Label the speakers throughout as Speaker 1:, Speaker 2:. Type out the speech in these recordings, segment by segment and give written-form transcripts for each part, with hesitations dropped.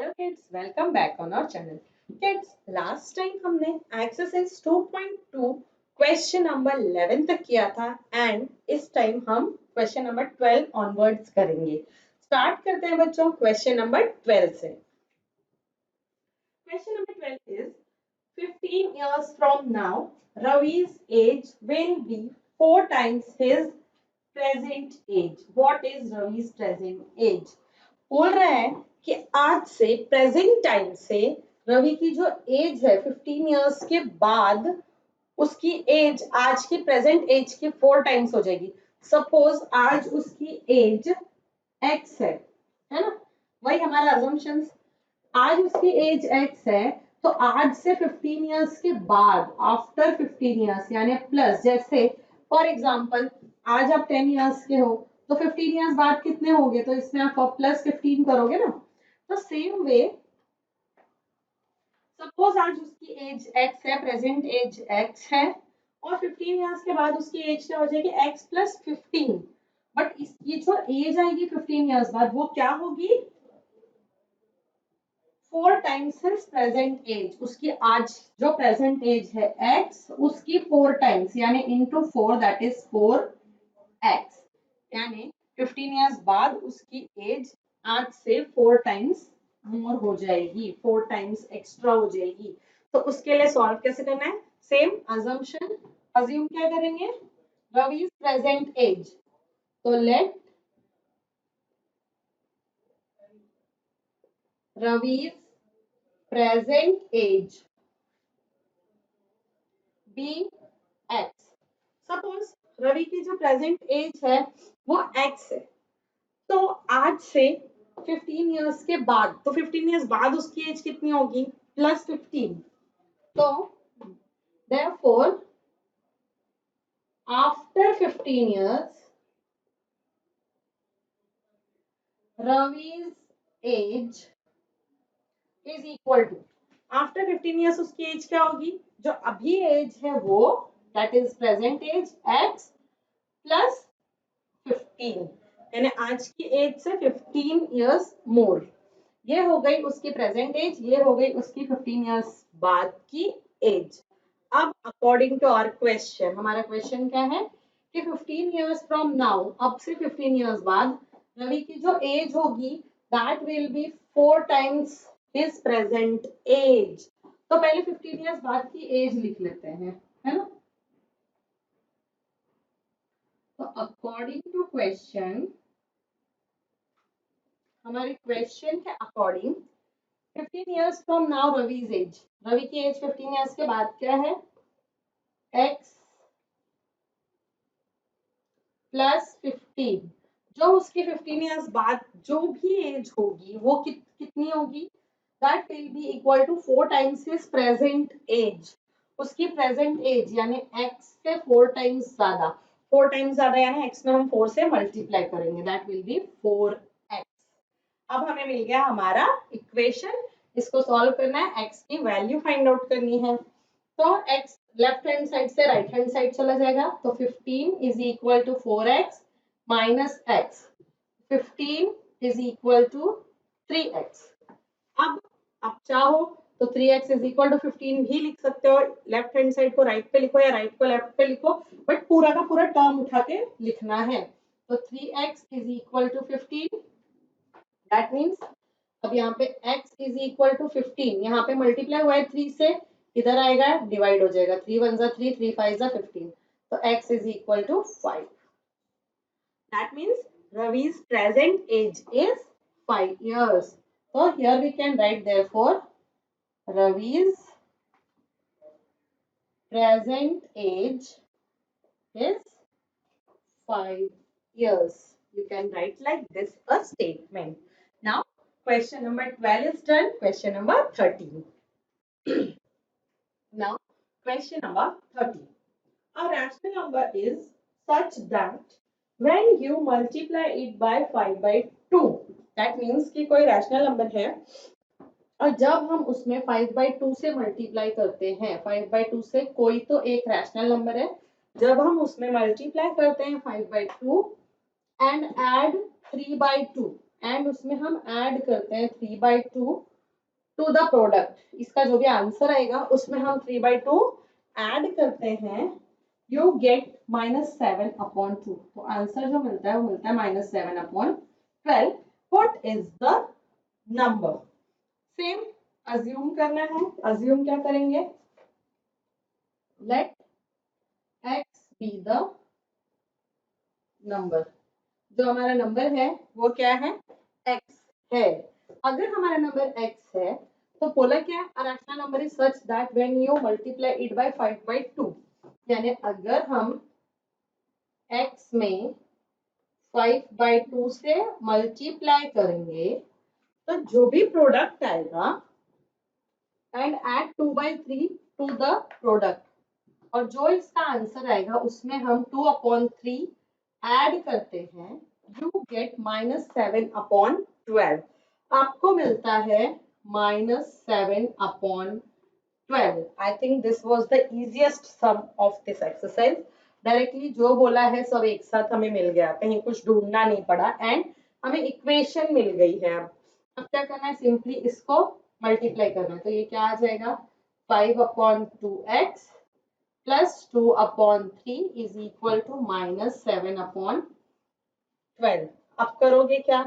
Speaker 1: Hello kids, welcome back on our channel. Kids, last time हमने exercise 2.2 question number 11 तक किया था and इस टाइम हम क्वेश्चन नंबर 12 ऑनवर्ड्स करेंगे। स्टार्ट करते हैं बच्चों क्वेश्चन नंबर 12 से। Question number 12 is 15 years from now Ravi's age will be 4 times his present age. What is Ravi's present age? बोल रहा है कि आज से प्रेजेंट टाइम से रवि की जो एज है 15 इयर्स के बाद उसकी एज आज की प्रेजेंट एज की 4 टाइम्स हो जाएगी। सपोज आज उसकी एज एक्स है ना, वही हमारा अजम्पशंस। आज उसकी एज एक्स है तो आज से 15 इयर्स के बाद आफ्टर 15 इयर्स यानी प्लस, जैसे फॉर एग्जांपल आज आप 10 इयर्स के हो तो 15 इयर्स बाद कितने होंगे, तो इसमें आप प्लस 15 करोगे ना। तो सेम वे सपोज आज उसकी एज एक्स है, प्रेजेंट एज एक्स है और 15 इयर्स के बाद उसकी एज क्या हो जाएगी एक्स प्लस 15। बट इसकी जो एज आएगी 15 इयर्स बाद वो क्या होगी 4 टाइम्स हिज प्रेजेंट एज। उसकी आज जो प्रेजेंट एज है एक्स उसकी 4 टाइम्स यानी इनटू 4 दैट इज 4x, यानी 15 इयर्स बाद उसकी एज आज से 4 टाइम्स मोर हो जाएगी, 4 टाइम्स एक्स्ट्रा हो जाएगी। तो उसके लिए सॉल्व कैसे करना है, सेम अजम्पशन। अज्यूम क्या करेंगे, रवि's प्रेजेंट एज, तो let Ravi's present age be x. Suppose Ravi की जो प्रेजेंट एज है वो एक्स है, तो आज से 15 इयर्स के बाद, तो 15 इयर्स बाद उसकी एज कितनी होगी प्लस 15। तो therefore after 15 years Ravi's age is equal to, after 15 years उसकी एज क्या होगी, जो अभी एज है वो that is present age X plus 15, यानी आज की एज से 15 इयर्स मोर। ये हो गई उसकी प्रेजेंट एज, ये हो गई उसकी 15 इयर्स बाद की एज। अब अकॉर्डिंग टू आवर क्वेश्चन, हमारा क्वेश्चन क्या है कि 15 इयर्स फ्रॉम नाउ, अब से 15 इयर्स बाद रवि की जो एज होगी that will be 4 times his present age. तो पहले 15 इयर्स बाद की एज लिख लेते हैं, है ना। तो अकॉर्डिंग टू क्वेश्चन, हमारे क्वेश्चन के according 15 years from now Ravi's age, Ravi की एज 15 इयर्स के बाद क्या है x प्लस 15। जो उसकी 15 इयर्स बाद जो भी एज होगी वो कितनी होगी, that will be equal to 4 times his present age. उसकी प्रेजेंट एज यानी x से 4 टाइम्स ज्यादा, 4 टाइम्स ज्यादा यानी x में हम 4 से मल्टीप्लाई करेंगे, दैट विल बी 4x। अब हमें मिल गया हमारा इक्वेशन, इसको सॉल्व करना है, x की वैल्यू फाइंड आउट करनी है। तो x लेफ्ट हैंड साइड से राइट हैंड साइड चला जाएगा, तो 15 is equal to 4x minus x, 15 is equal to 3x। अब चाहो तो 3x इज इक्वल टू 15 भी लिख सकते हो, लेफ्ट हैंड साइड को राइट पे लिखो या राइट को लेफ्ट पे लिखो, बट पूरा का पूरा टर्म उठा के लिखना है। तो 3x is equal to 15, that means अब यहाँ पे x इज इक्वल टू 15, यहाँ पे मल्टीप्लाई हुआ है 3 से, इधर आएगा डिवाइड हो जाएगा, 3 1 जा 3, 3 5 जा 15, तो x is equal to 5। That means Ravi's present age is 5 years. So here we can write therefore Ravi's present age is 5 years. You can write like this a statement. Now question number 12 is done. Question number 13. Now question number 13. A rational number is such that when you multiply it by 5 by 2, that means कि कोई rational number है और जब हम उसमें 5 by 2 से multiply करते हैं, 5 by 2 से कोई तो एक रैशनल नंबर है, जब हम उसमें मल्टीप्लाई करते हैं 5 by 2 and add 3 by 2 and उसमें हम ऐड करते हैं 3 by 2, टू द प्रोडक्ट, इसका जो भी आंसर आएगा उसमें हम 3/2 ऐड करते हैं, यू गेट -7/2। तो आंसर जो मिलता है वो मिलता है -7/12। What is the number? Same assume करना है। अज्यूम क्या करेंगे? Let x be the number. जो हमारा नंबर है वो क्या है? x है। अगर हमारा नंबर x है तो बोला क्या है? A rational number is such that when you multiply it by 5/2, यानी अगर हम x में 5/2 से मल्टीप्लाई करेंगे तो जो भी प्रोडक्ट आएगा and add 2/3 to the product, और जो इसका आंसर आएगा उसमें हम 2/3 ऐड करते हैं, यू गेट -7/12। आपको मिलता है -7/12। I think this was the easiest sum of this exercise. Directly जो बोला है सब एक साथ हमें मिल गया, कहीं कुछ ढूंढना नहीं पड़ा एंड हमें इक्वेशन मिल गई है। अब क्या करना है? सिंपली इसको मल्टीप्लाई करना है। तो ये क्या आ जाएगा? 5/2x plus 2/3 is equal to -7/12। अब करोगे क्या?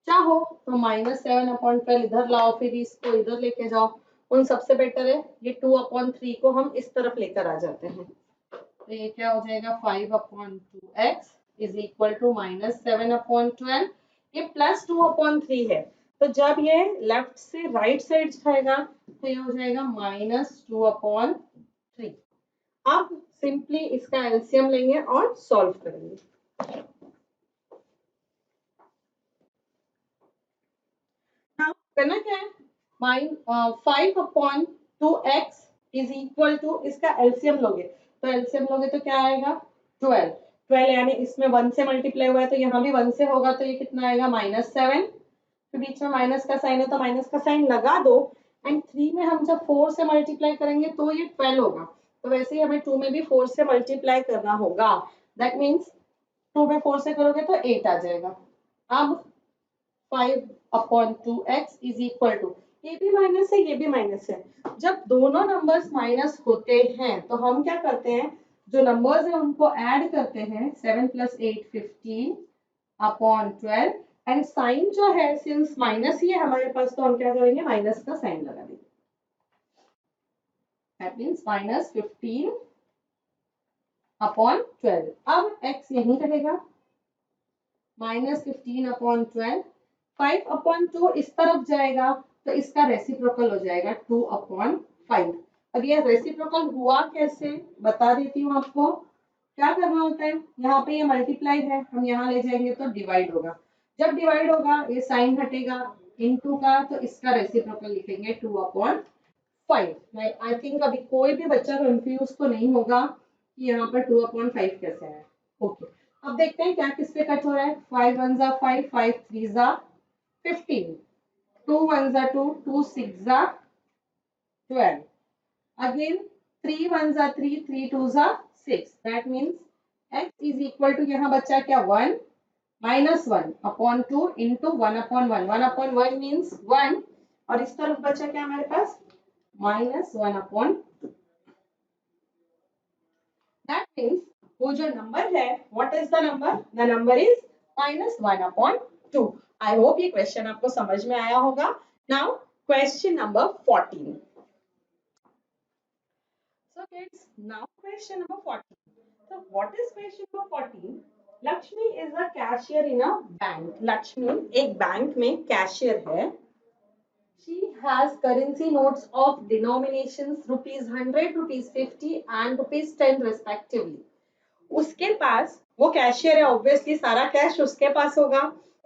Speaker 1: चाहो तो -7/12 इधर लाओ, फिर इसको इधर लेके जाओ। उन सबसे बेटर है ये 2/3 को हम इस तरफ लेकर आ जाते हैं। तो ये क्या हो जाएगा? 5/2x is equal to -7/12। ये प्लस 2/3 है, तो जब ये लेफ्ट से राइट साइड जाएगा तो ये हो जाएगा -2/3। अब सिंपली इसका एलसीएम लेंगे और सॉल्व करेंगे। नाउ करना क्या है? 5/2x इज इक्वल टू, इसका एलसीएम लोगे तो क्या आएगा? 12। 12 यानी इसमें 1 से मल्टीप्लाई हुआ है तो यहाँ भी 1 से होगा, तो ये कितना आएगा? -7। फिर बीच में माइनस का साइन है तो माइनस का साइन लगा दो। एंड 3 में हम जब 4 से मल्टीप्लाई करेंगे तो ये 12 होगा। तो वैसे ही हमें 2 में भी 4 से मल्टीप्लाई करना होगा। दैट मीन्स 2 में 4 से करोगे तो 8 आ जाएगा। अब 5/2x इज इक्वल टू, ये भी माइनस है ये भी माइनस है। जब दोनों नंबर्स माइनस होते हैं तो हम क्या करते हैं? जो नंबर्स है उनको ऐड करते हैं। 7 + 8 15/12। एंड साइन जो है सिंस माइनस ही है हमारे पास, तो हम क्या करेंगे? माइनस का साइन लगा देंगे। That means -15/12। अब x यहीं रहेगा, -15/12। 5/2 इस तरफ जाएगा तो इसका रेसिप्रोकल हो जाएगा 2/5। अब ये रेसिप्रोकल हुआ कैसे बता देती हूँ आपको। क्या करना होता है? यहाँ पे ये मल्टीप्लाई है, हम यहाँ ले जाएंगे तो डिवाइड होगा। जब डिवाइड होगा ये साइन हटेगा इनटू का, तो इसका रेसिप्रोकल लिखेंगे 2/5। आई थिंक अभी कोई भी बच्चा कंफ्यूज तो नहीं होगा कि यहाँ पर 2/5 कैसे है। ओके, अब देखते हैं क्या किस पे कट हो रहा है। 5 1 जा 5, 5 3 जा 15, 2 1 जा 2, 2 6 जा 12, अगेन 3 1 जा 3, 3 2 जा 6। That means x is equal to, यहाँ बच्चा क्या? 1 -1/2 इंटू 1/1। 1/1 मीन्स 1, और इस तरफ बचा क्या हमारे पास? -1/2। दैट मीन्स वो जो नंबर है, what is the number? The number is -1/2। I hope ये क्वेश्चन आपको समझ में आया होगा। Now question number 14। So kids, now question number 14. So what is question number 14? Lakshmi is a cashier in a bank. Lakshmi एक bank में cashier है। She has currency notes of denominations ₹100, ₹50 and ₹10 respectively. उसके पास, वो cashier है, obviously सारा cash उसके पास होगा।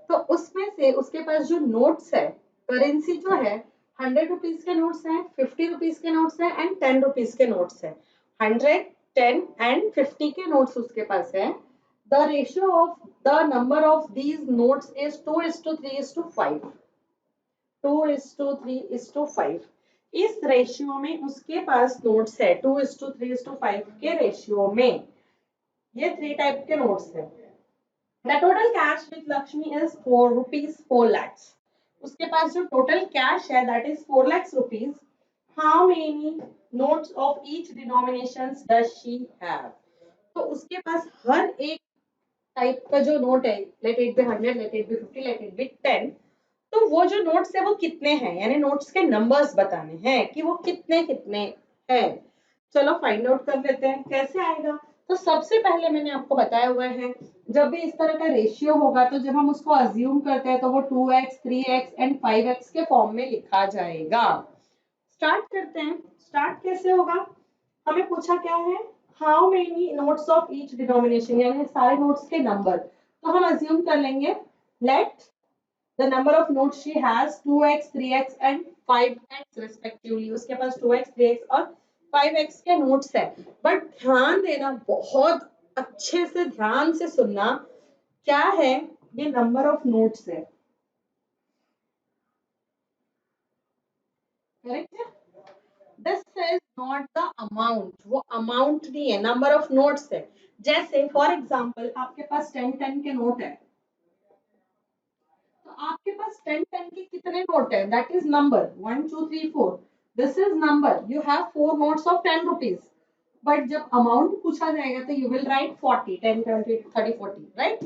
Speaker 1: तो उसमें से उसके पास जो नोट्स है, करेंसी जो है, 100 रुपीज के नोट्स हैं, 50 रुपीज के नोट्स हैं एंड 10 रुपीज के नोट्स हैं। 100, 10 एंड 50 के नोट्स उसके पास है। The ratio of the number of these notes is 2:3:5। 2:3:5। इस रेशियो में उसके पास नोट्स है 2:3:5 के रेशियो में। ये 3 टाइप के नोट्स हैं। The total cash with Lakshmi is ₹4 lakhs. उसके पास जो टोटल कैश है that is 4 lakhs rupees, how many notes of each denominations does she have? तो उसके पास हर एक टाइप का जो नोट है, let it be 100, let it be 50, let it be 10, तो वो जो नोट्स है वो कितने हैं, यानी नोट्स के नंबर्स बताने हैं कि वो कितने कितने हैं। चलो फाइंड आउट कर लेते हैं कैसे आएगा। तो सबसे पहले मैंने आपको बताया हुआ है, जब भी इस तरह का रेशियो होगा तो जब हम उसको अज्यूम करते हैं तो वो 2x 3x एंड 5x के फॉर्म में लिखा जाएगा। स्टार्ट करते हैं। स्टार्ट कैसे होगा, हमें पूछा क्या है, how many notes of each denomination, यानी सारे नोट्स के नंबर। तो हम अज्यूम कर लेंगे late the number of notes she has 2x 3x and 5x respectively, उसके पास 2x 3x और 5x के नोट्स है। बट ध्यान देना, बहुत अच्छे से ध्यान से सुनना, क्या है ये नंबर ऑफ नोट्स है, करेक्ट है। This is not the amount, वो अमाउंट नहीं है, नंबर ऑफ नोट्स है। जैसे फॉर एग्जांपल आपके पास 10 के नोट है, तो आपके पास 10 के कितने नोट है, that is number 1 2 3 4, this is number, you have 4 notes of 10 rupees. But जब अमाउंट पूछा जाएगा तो you will write 40, 10 20 30 40, right.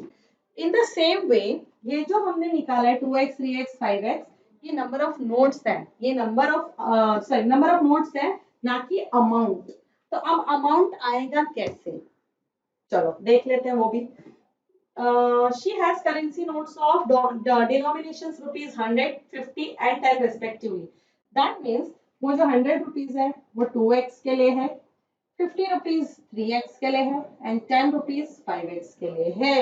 Speaker 1: In the same way ये जो हमने निकाला है 2x 3x 5x, ये नंबर ऑफ नोट्स है, ये number of sorry number of notes है, ना कि अमाउंट। तो अब अमाउंट आएगा कैसे, चलो देख लेते हैं वो भी। She has currency notes of denominations rupees 100, 50 and 10 respectively. That means वो जो 100 रुपीज है वो 2x के लिए है, 50 रुपीज 3x के लिए है एंड 10 रुपीज 5x के लिए है।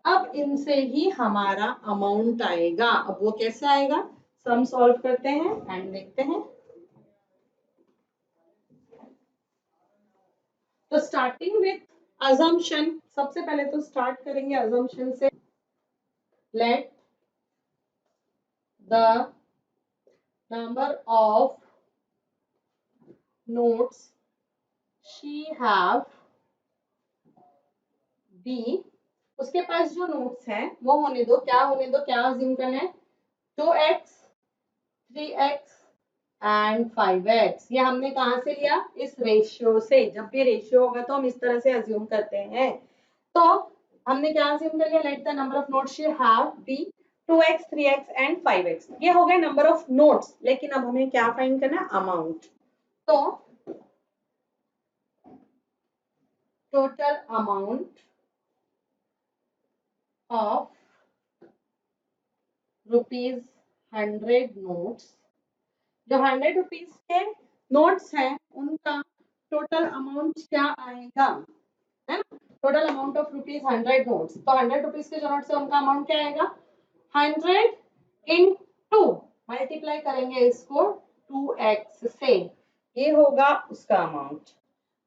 Speaker 1: अब इनसे ही हमारा अमाउंट आएगा। अब वो कैसे आएगा, सम सॉल्व करते हैं एंड देखते हैं। तो स्टार्टिंग विथ assumption, सबसे पहले तो स्टार्ट करेंगे assumption से। let the number of notes she have be, उसके पास जो नोट्स हैं वो होने दो, क्या होने दो, क्या अज्यूम करना है, 2x 3x एंड 5x। ये हमने कहाँ से लिया, इस रेशियो से। जब भी रेशियो होगा तो हम इस तरह से अज्यूम करते हैं। तो हमने क्या अज्यूम कर लिया, let the number of notes she have be 2x 3x and 5x। ये हो गए नंबर ऑफ नोट्स, लेकिन अब हमें क्या फाइंड करना है, अमाउंट। तो total amount of rupees 100 notes, जो 100 रुपीज के नोट्स हैं उनका टोटल अमाउंट क्या आएगा, है ना। Total amount of rupees 100 notes, तो 100 रुपीज के जो नोट्स है उनका अमाउंट क्या आएगा, 100 इंटू मल्टीप्लाई करेंगे इसको 2x से, ये होगा उसका अमाउंट।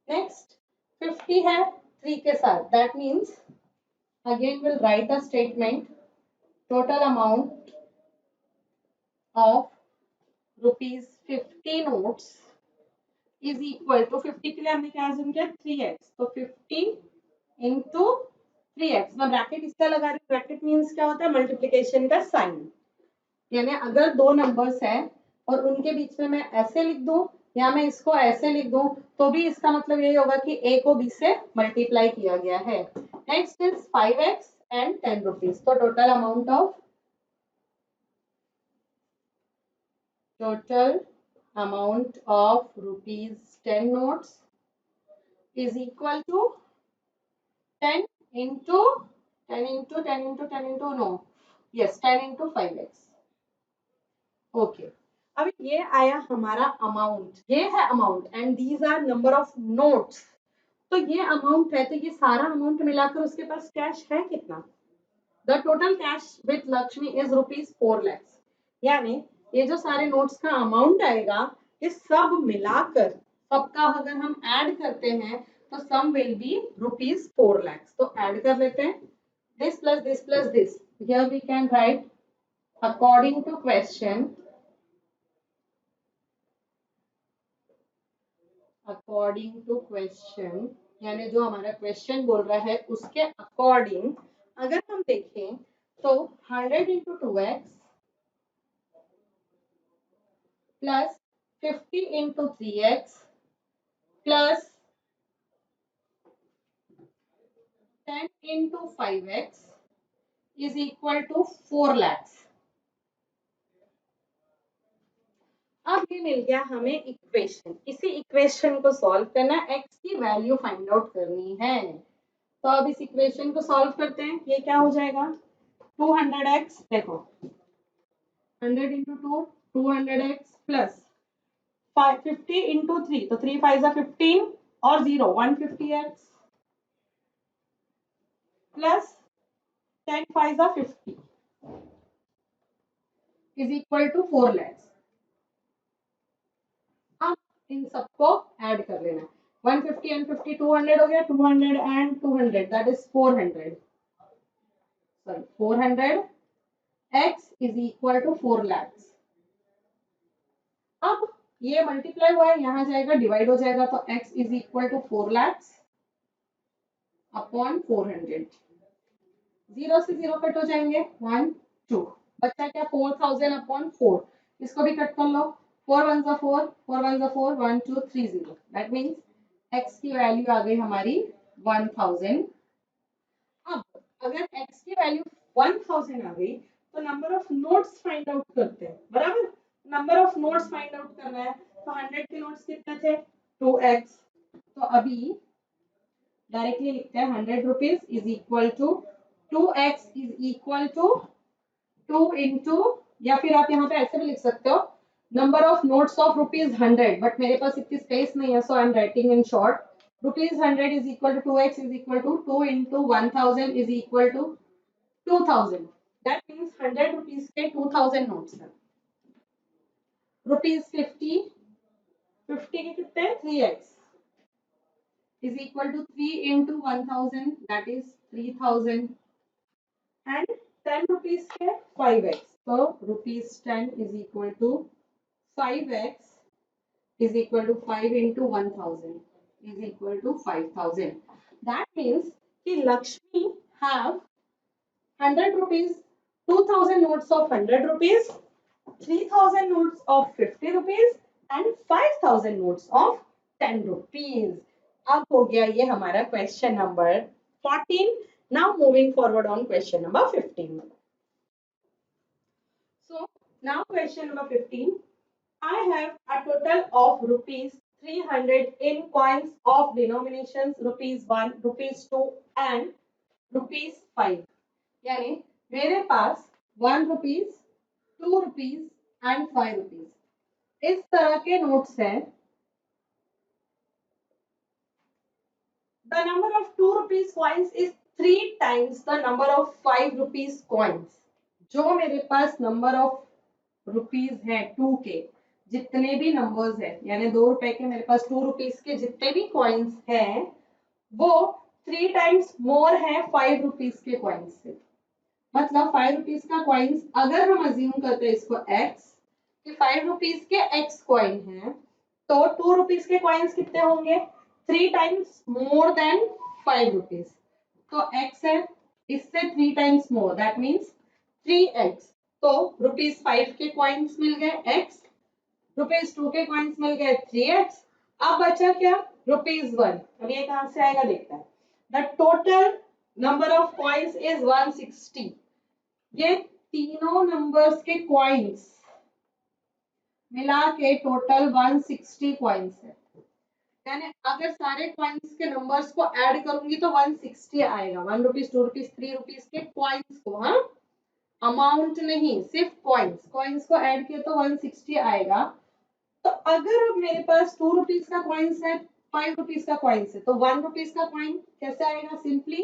Speaker 1: नेक्स्ट 50 है 3 के साथ, that means again will write a statement, total amount of rupees 50 notes is equal to, 50 के लिए हमने क्या अज्यूम किया 3x, तो 50 इंटू 3x। मैं ब्रैकेट इसका लगा रही हूँ, ब्रैकेट मीन्स क्या होता है, मल्टीप्लीकेशन का साइन। यानी अगर दो नंबर्स हैं और उनके बीच में मैं ऐसे लिख दूं या मैं इसको ऐसे लिख दूं तो भी इसका मतलब यही होगा कि a को b से मल्टीप्लाई किया गया है। Next is 5x and 10 rupees. तो total amount of rupees 10 notes is equal to 10 into 10 into 10 into 10 into no, yes 10 into 5x। Okay, अब ये आया हमारा अमाउंट, ये है amount and these are number of notes. तो ये अमाउंट है, तो ये सारा अमाउंट मिलाकर उसके पास कैश है कितना, the total cash with Lakshmi is rupees 4 lakhs। यानी ये जो सारे नोट्स का अमाउंट आएगा ये सब मिलाकर, सबका अगर हम ऐड करते हैं तो sum will be rupees 4 lakhs। तो ऐड कर लेते हैं, this plus this plus this, here we can write according to question, according to question, यानी जो हमारा क्वेश्चन बोल रहा है उसके अकॉर्डिंग अगर हम देखें तो 100 into 2x plus 50 into 3x plus 10 into 5x is equal to 4 lakhs. अब ये मिल गया हमें इक्वेशन. इसी इक्वेशन को सॉल्व करना, x की वैल्यू फाइंड आउट करनी है. तो अब इस इक्वेशन को सॉल्व करते हैं. ये क्या हो जाएगा 200x, देखो 100 into 2 200x plus 50 into 3, तो 3 5 15 और 0 150x plus 10 5 50 is equal to 4 lakhs. अब इन सबको ऐड कर लेना. 150 and 50 200 हो गया. 200 and 200 that is 400. Sorry 400 x is equal to 4 lakhs. अब ये मल्टीप्लाई हुआ है, यहाँ जाएगा डिवाइड हो जाएगा, तो x is equal to 4 lakhs upon 400. 0 से 0 कट हो जाएंगे 1 2, बच्चा क्या 4000 अपॉन 4. इसको भी कट कर लो. 4 1 4 4 1 4 1 2 3 0. दैट मीन्स x की वैल्यू आ गई हमारी 1000. अब अगर x की वैल्यू 1000 आ गई तो number of notes find out करते हैं. बराबर, number of notes find out करना है. तो 100 के नोट्स कितने थे 2x. तो अभी डायरेक्टली लिखते हैं 100 rupees is equal to 2x is equal to 2 into, या फिर आप यहाँ पे ऐसे भी लिख सकते हो number of notes of ₹100, but मेरे पास इतनी स्पेस नहीं है, so I am writing in short. ₹100 is equal to 2x is equal to 2 into 1000 is equal to 2000. That means 100 rupees के 2000 नोट्स हैं. ₹50 50 के कितने 3x is equal to 3 into 1000 that is 3000 and 10 rupees के 5x. So rupees 10 is equal to 5x is equal to 5 into 1000 is equal to 5000. That means कि Lakshmi have 100 rupees, 2000 notes of 100 rupees, 3000 notes of 50 rupees and 5000 notes of 10 rupees. अब हो गया ये हमारा question number 14. Now moving forward on question number 15. So now question number 15. I have a total of rupees 300 in coins of denominations rupees 1, rupees 2 and rupees 5. यानी मेरे पास 1 rupees, 2 rupees and 5 rupees इस तरह के नोट्स हैं. The number of 2 rupees coins is 3 times the number of 5 rupees coins. जो मेरे पास number of rupees है 2 के जितने भी नंबर्स हैं, यानी 2 रुपए के मेरे पास 2 रुपीज के जितने भी कॉइन्स हैं वो 3 टाइम्स मोर है 5 रुपीज के कॉइन्स से. मतलब 5 रुपीज का कॉइन्स अगर हम अज्यूम करते हैं इसको x कि 5 रुपीज के x कॉइन है, तो 2 रुपीज के कॉइन्स कितने होंगे 3 टाइम्स मोर देन 5 रुपीज. तो x है इससे 3 times more, that means 3x. तो रुपीज 5 के कॉइन्स मिल गए x, रुपीज 2 के कॉइन्स मिल गए 3x. अब बचा क्या रुपीज 1. अब ये कहां से आएगा देखते हैं. The total number of coins is 160. ये तीनों नंबर्स के कॉइन्स मिला के टोटल 160 कॉइन्स है. यानी अगर सारे कॉइन्स के नंबर्स को ऐड करूंगी तो 160 आएगा. 1 रुपीज 2 रुपीज 3 रुपीज के कॉइन्स को, हाँ अमाउंट नहीं, सिर्फ कॉइन्स. कॉइन्स को ऐड किया तो 160 आएगा. तो अगर अब मेरे पास 2 रुपीज का कॉइन्स है, 5 रुपीज का कॉइन्स है, तो 1 रुपीज का कॉइन कैसे आएगा. सिंपली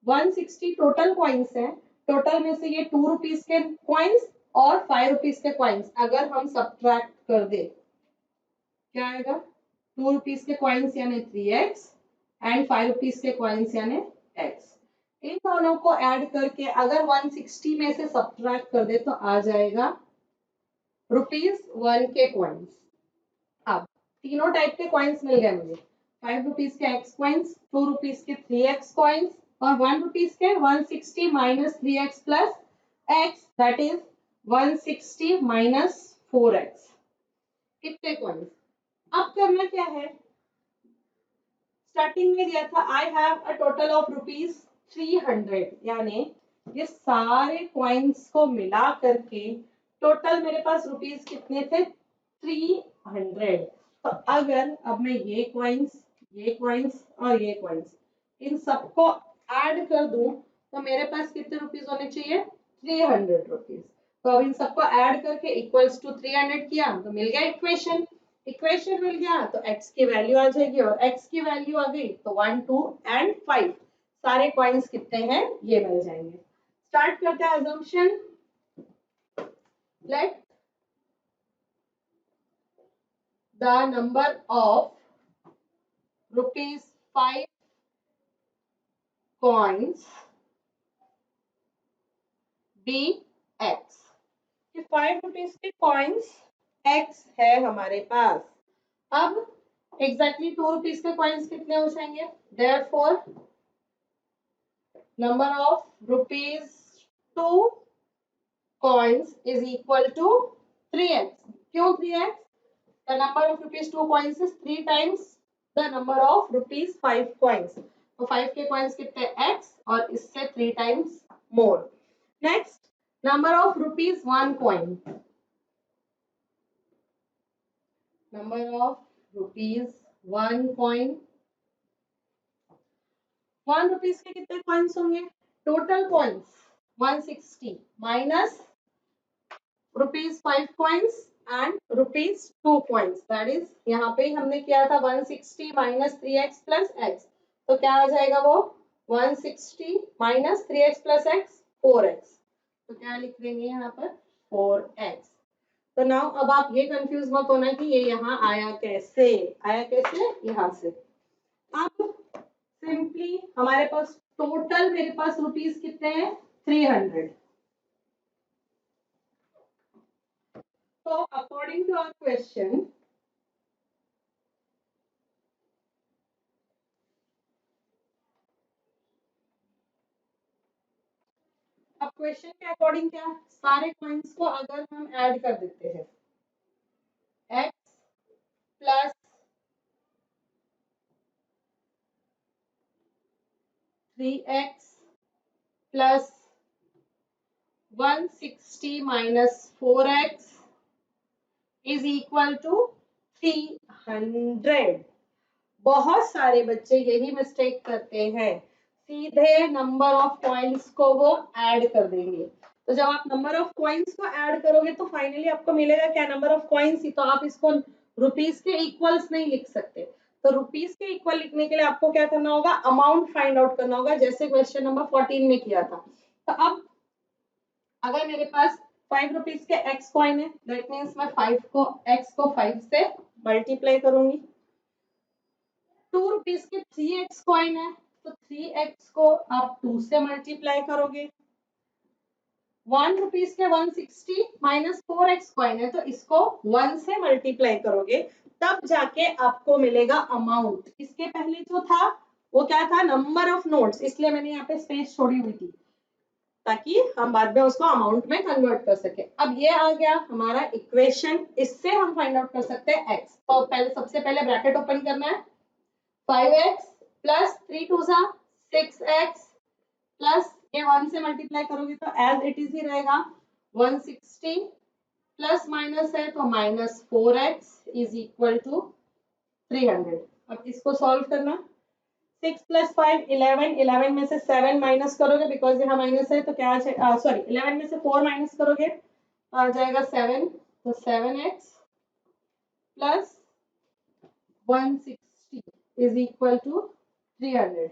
Speaker 1: 160 टोटल कॉइन्स है, टोटल में से ये 2 रुपीज के कॉइन्स और 5 रुपीज के कॉइन्स अगर हम सब्ट्रैक्ट कर दे क्या आएगा. 2 रुपीज के कॉइन्स यानी 3x एंड 5 रुपीज के कॉइन्स यानी x. इन दोनों को ऐड करके अगर 160 में से सब्ट्रैक्ट कर दे तो आ जाएगा रुपीज 1 के कॉइन्स. अब तीनों टाइप के कॉइन्स मिल गए मुझे. 5 रुपीज के x कॉइन्स, 2 रुपीज के 3x कॉइन्स और 1 रुपीज के 160 minus 3x plus x, that is 160 minus 4x. कितने कॉइन्स। अब करना क्या है, स्टार्टिंग में दिया था I have a total of ₹300, यानी ये सारे कॉइन्स को मिला करके टोटल मेरे पास रुपीस कितने थे, 300। तो अगर अब मैं ये कॉइन्स और ये कॉइन्स इन सबको ऐड कर दूं तो मेरे पास कितने रुपीस होने चाहिए, 300 रुपीस। तो अब इन सबको ऐड करके इक्वल्स टू 300 किया तो मिल गया इक्वेशन। इक्वेशन मिल गया तो x की वैल्यू आ जाएगी, और x की वैल्यू आ गई तो 1 2 एंड 5 सारे कॉइन्स कितने हैं ये मिल जाएंगे। स्टार्ट करते हैं assumption। Let the number of ₹5 coins be x। कि 5 रुपीज के कॉइन्स x है हमारे पास। अब एग्जैक्टली 2 रुपीज के कॉइन्स कितने हो जाएंगे, therefore number of ₹2 coins is equal to 3x। क्यों 3x? The number of ₹2 coins is 3 times the number of ₹5 coins। तो 5 के coins कितने x और इससे 3 times more। Next, number of ₹1 coin। Number of ₹1 coin। 1 rupees के कितने coins होंगे, total coins 160 minus ₹5 coins and ₹2 coins, that is यहाँ पे हमने किया था 160 minus 3x plus x। तो क्या आ जाएगा वो 160 minus 3x plus x 4x। तो क्या लिख देंगे यहाँ पर 4x। तो नाउ अब आप ये कंफ्यूज मत होना कि ये यहाँ आया कैसे, यहाँ से। अब सिंपली हमारे पास टोटल मेरे पास रुपीस कितने हैं 300। So according to our question, अब क्वेश्चन के अकॉर्डिंग क्या, सारे कॉइन्स को अगर हम ऐड कर देते हैं x plus 3x plus 160 minus 4x is equal to 300। बहुत सारे बच्चे यही मिस्टेक करते हैं, सीधे नंबर ऑफ कॉइन्स को वो ऐड कर देंगे। तो जब आप नंबर ऑफ कॉइन्स को ऐड करोगे तो फाइनली आपको मिलेगा क्या, नंबर ऑफ कॉइन्स ही। तो आप इसको रुपीस के इक्वल्स नहीं लिख सकते। तो रुपीस के इक्वल लिखने के लिए आपको क्या करना होगा, अमाउंट फाइंड आउट करना होगा, जैसे क्वेश्चन नंबर 14 में किया था। तो अब अगर मेरे पास 5 रुपीस के एक्स कॉइन है, दैट मीन्स मैं 5 को एक्स को 5 से मल्टीप्लाई करूंगी। 2 रुपीस के 3x कॉइन है तो 3x को आप 2 से मल्टीप्लाई करोगे। 1 रुपीस के 160 माइनस 4x कॉइन है तो इसको 1 से मल्टीप्लाई करोगे, तब जाके आपको मिलेगा अमाउंट। इसके पहले जो था वो क्या था, नंबर ऑफ नोट्स, इसलिए मैंने यहाँ पे स्पेस छोड़ी हुई थी ताकि हम बाद में उसको अमाउंट में कन्वर्ट कर सके। अब ये आ गया हमारा इक्वेशन, इससे हम फाइंड आउट कर सकते हैं x। तो पहले सबसे पहले ब्रैकेट ओपन करना है, 5x प्लस 3 2 6x प्लस ये 1 से मल्टीप्लाई करोगे तो एज इट इज ही रहेगा 160 प्लस माइनस है तो minus 4x is equal to 300। अब इसको सॉल्व करना, 6 प्लस 5 11, 11 में से 7 माइनस करोगे बिकॉज यहाँ माइनस है तो क्या आ जाएगा, सॉरी 11 में से 4 माइनस करोगे तो आ जाएगा 7। तो 7x plus 160 is equal to 300।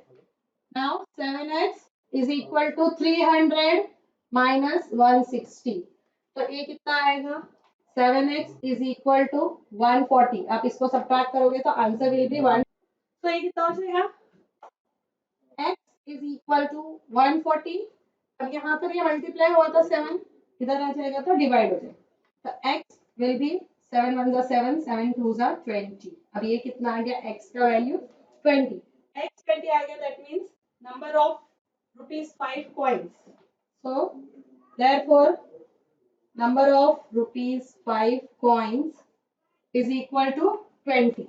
Speaker 1: Now 7x is equal to 300 minus 160। तो ये कितना आएगा, 7x is equal to 140। आप इसको सब्ट्रैक्ट करोगे तो आंसर विल बी 1। तो ये कितना हो जाएगा, x is equal to 140। अब यहाँ पर ये मल्टीप्लाई हुआ था 7, इधर आ जाएगा तो डिवाइड हो जाएगा। तो x will be 7 1 7 7 2 20। अब ये कितना आ गया, x का वैल्यू 20। x 20 आ गया, that means number of ₹5 coins। So therefore number of ₹5 coins is equal to 20।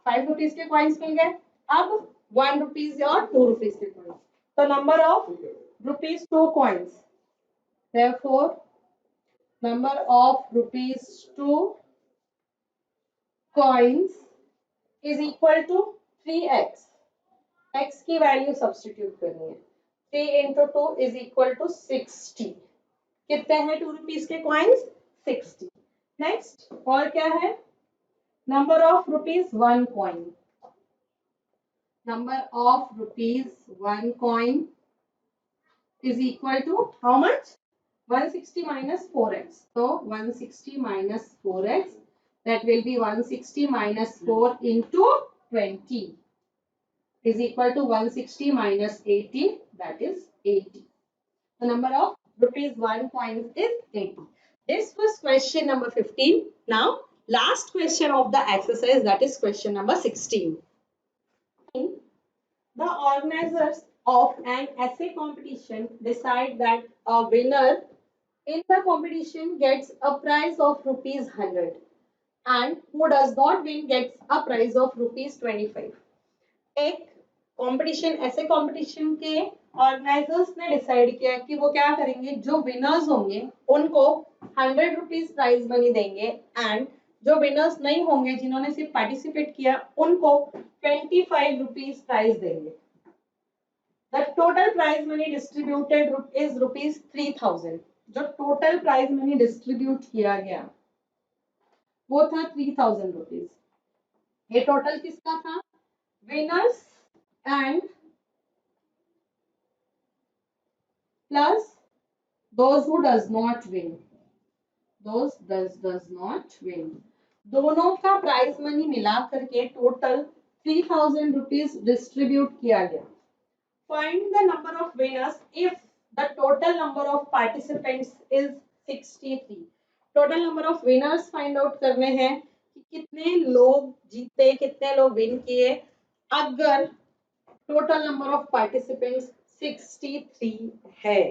Speaker 1: 5 rupees के कॉइन्स मिल गए। अब 1 रुपीज और 2 रुपीज के कॉइन्स, तो number of rupees 2 coins, therefore number of rupees 2 coins is equal to 3x। x की value substitute करनी है, 3 into 2 is equal to 60। कितने हैं 2 रुपीज के कॉइन्स? 60। नेक्स्ट और क्या है? Number of rupees 1 coin, number of rupees 1 coin is equal to how much? 160 minus 4x, so 160 minus 4x, that will be 160 minus 4 into 20 is equal to 160 minus 80, that is 80. The number of rupees 1 coins is 80. This was question number 15. Now last question of the exercise, that is question number 16. The organizers of an essay competition decide that a winner in the competition gets a prize of rupees 100 and who does not win gets a prize of rupees 25. एक competition, ऐसे competition के organisers ने decide किया कि वो क्या करेंगे, जो विनर्स होंगे उनको 100 रुपीज प्राइज मनी देंगे एंड जो विनर्स नहीं होंगे, जिन्होंने सिर्फ पार्टिसिपेट किया, उनको 25 रुपीज प्राइज देंगे। The total prize money distributed is rupees 3000। जो टोटल प्राइज मनी डिस्ट्रीब्यूट किया गया वो था 3000 रुपीज। ये टोटल किसका था? Winners and plus those who does not win, those does not win, दोनों का प्राइज मनी मिला करके टोटल 3000 रुपीज डिस्ट्रीब्यूट किया गया। Find the number of winners if the total number of participants is 63। Total number of winners find out करने हैं कि कितने लोग जीते, कितने लोग विन किए, अगर टोटल नंबर ऑफ पार्टिसिपेंट्स 63 है।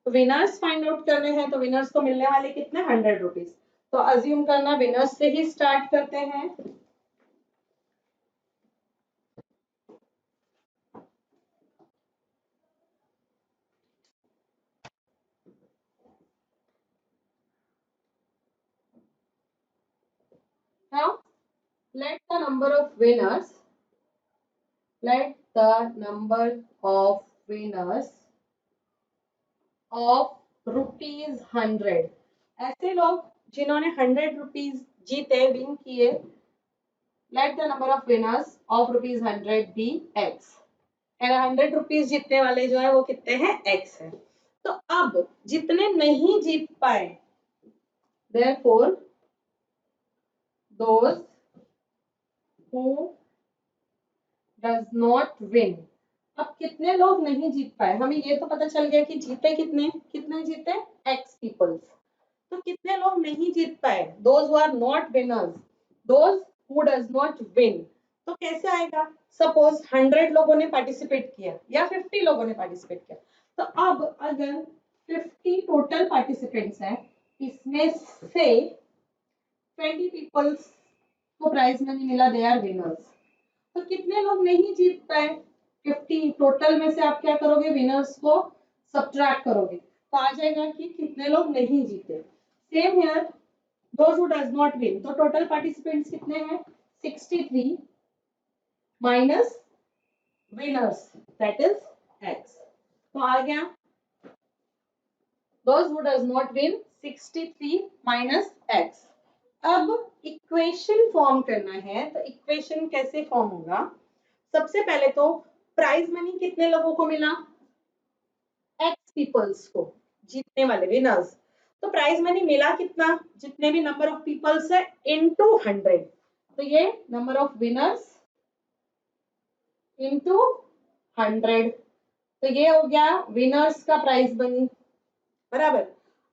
Speaker 1: तो विनर्स फाइंड आउट करने हैं, तो विनर्स को मिलने वाले कितने? 100 रुपीज। तो अज्यूम करना विनर्स से ही स्टार्ट करते हैं। Now let the number of winners, let the number of winners of rupees 100, ऐसे लोग जिन्होंने 100 रुपीज जीते, विन किए, let the number of winners of rupees 100 be x। 100 rupees जीतने वाले जो है वो कितने हैं? x है। तो अब जितने नहीं जीत पाए, therefore those who does not win। अब कितने लोग नहीं जीत पाए? हमें ये तो पता चल गया कि जीते कितने, कितने जीते? x peoples. तो कितने लोग नहीं जीत पाए? those who are not winners, those who does not win। तो कैसे आएगा? सपोज 100 लोगों ने पार्टिसिपेट किया या 50 लोगों ने पार्टिसिपेट किया, तो अब अगर 50 टोटल पार्टिसिपेंट्स हैं, इसमें से 20 पीपल्स को प्राइज मनी मिला, दे आर विनर्स। तो कितने लोग नहीं जीत पाए? 50 टोटल में से आप क्या करोगे? विनर्स को सब्ट्रैक्ट करोगे, तो आ जाएगा कि कितने लोग नहीं जीते। Same here, those who does not win, तो टोटल पार्टिसिपेंट्स कितने हैं? 63 minus winners, that is x। तो आ गया those who does not win 63 minus x। अब इक्वेशन फॉर्म करना है, तो इक्वेशन कैसे फॉर्म होगा? सबसे पहले तो प्राइज मनी कितने लोगों को मिला? x पीपल्स को, जीतने वाले विनर्स। तो प्राइज मनी मिला कितना? जितने भी नंबर ऑफ पीपल्स है इनटू 100। तो ये नंबर ऑफ विनर्स इनटू 100, तो ये हो गया विनर्स का प्राइज मनी, बराबर।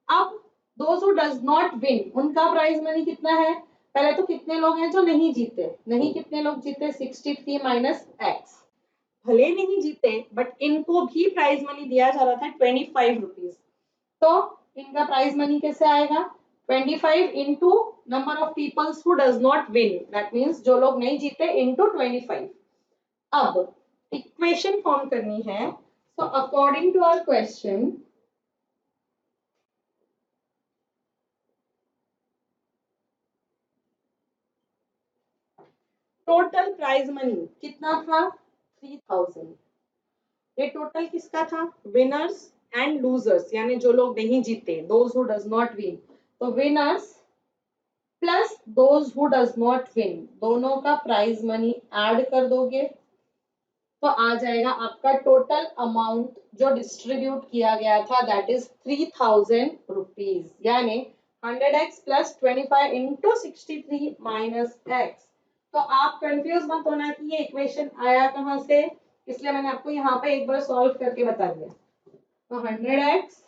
Speaker 1: अब those who does not win, उनका प्राइज मनी कितना है? पहले तो कितने लोग हैं जो नहीं जीते? नहीं कितने लोग जीते? 63 माइनस x। भले नहीं जीते बट इनको भी प्राइज मनी दिया जा रहा था 25 रुपीज। तो इनका प्राइज मनी कैसे आएगा? 25 into number of people who does not win, that means जो लोग नहीं जीते into 25. अब इक्वेशन फॉर्म करनी है. So according to our question, total prize money कितना था 3000. ये टोटल किसका था, विनर्स एंड लूजर्स, यानी जो लोग नहीं जीते, those who does not win. तो winners plus those who does not win, दोनों का प्राइज मनी ऐड कर दोगे तो आ जाएगा आपका टोटल अमाउंट जो डिस्ट्रीब्यूट किया गया था, दैट इज 3000 रुपीज. यानी 100x plus 25 into 63 minus x. तो आप कंफ्यूज मत होना कि ये इक्वेशन आया कहां से, इसलिए मैंने आपको यहाँ पे एक बार सॉल्व करके बता दिया. तो 100x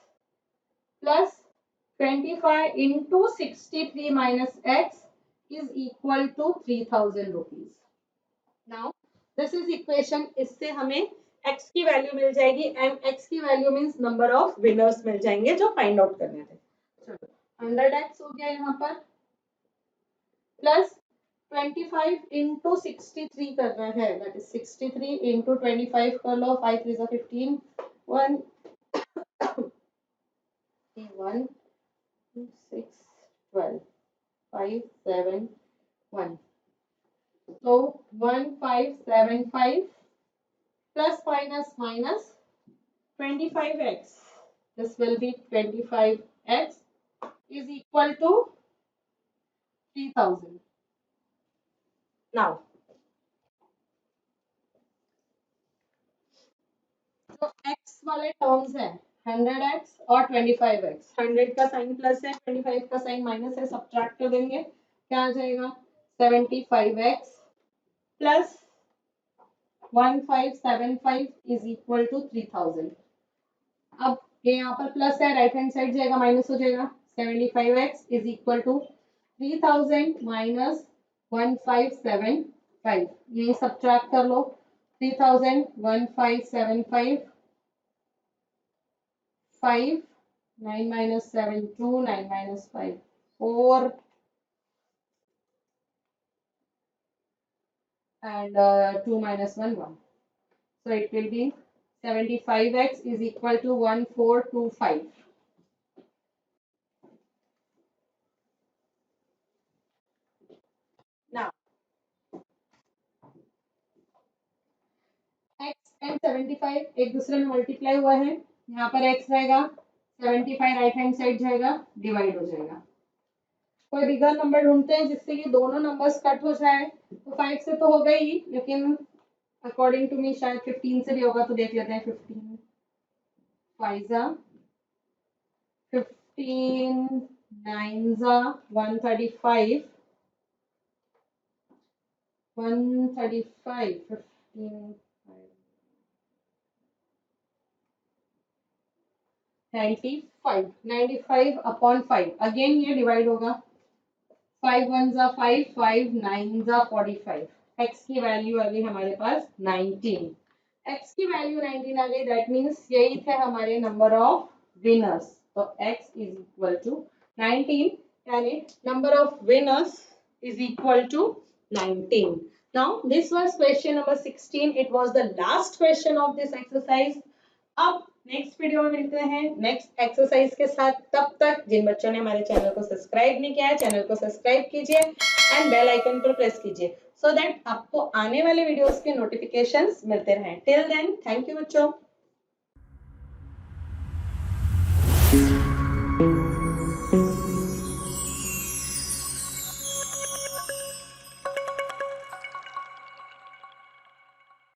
Speaker 1: plus 25 into 63 minus x is equal to 3000 rupees. Now this is equation. इससे हमें x की वैल्यू मिल जाएगी एंड x की value means number of winners मिल जाएंगे जो फाइंड आउट करने थे. चलो 100x हो गया यहाँ पर प्लस 25 इंटू 63 करना है, दैट इज 63 इंटू 25 कर लो. 5 3 15 1 1 6 12 5 7 1. So 1575 plus minus minus 25x. This will be 25x is equal to 3000. Now, जो x वाले टर्म्स हैं 100x और 25x, 100 का साइन प्लस है, 25 का साइन माइनस है, सब्ट्रैक्ट कर देंगे, क्या आ जाएगा 75x plus 1575 is equal to 3000. अब ये यहाँ पर प्लस है, राइट हैंड साइड जाएगा माइनस हो जाएगा. 75x is equal to 3000 minus 1575, ये सब्ट्रैक्ट कर लो. 3000 1575 5 9 minus 7 2 9 minus 5 4 and 2 minus 1 1. So it will be 75x is equal to 1425. Now x and 75 एक दूसरे में मल्टीप्लाई हुआ है, यहाँ पर x रहेगा, 75 राइट हैंड साइड जाएगा, डिवाइड हो जाएगा. कोई बिगर नंबर ढूंढते हैं जिससे कि दोनों नंबर्स कट हो जाए. तो 5 से तो हो गई, लेकिन अकॉर्डिंग टू मी शायद 15 से भी होगा, तो देख लेते हैं. 15 5 15 9 135 135 15 95 95 अपॉन 5. अगेन ये डिवाइड होगा. 5 1 5 5 9 45. x की वैल्यू आ गई हमारे पास 19. x की वैल्यू 19 आ गई, दैट मीन्स यही थे हमारे नंबर ऑफ विनर्स. तो x इज इक्वल टू 19, यानी number of winners is equal to 19. Now this was question number 16. It was the last question of this exercise. अब नेक्स्ट वीडियो में मिलते हैं नेक्स्ट एक्सरसाइज के साथ. तब तक जिन बच्चों ने हमारे चैनल को सब्सक्राइब नहीं किया है, चैनल को सब्सक्राइब कीजिए एंड बेल आइकन पर प्रेस कीजिए सो दैट आपको आने वाले वीडियोस के नोटिफिकेशंस मिलते रहें. टिल देन, थैंक यू बच्चों.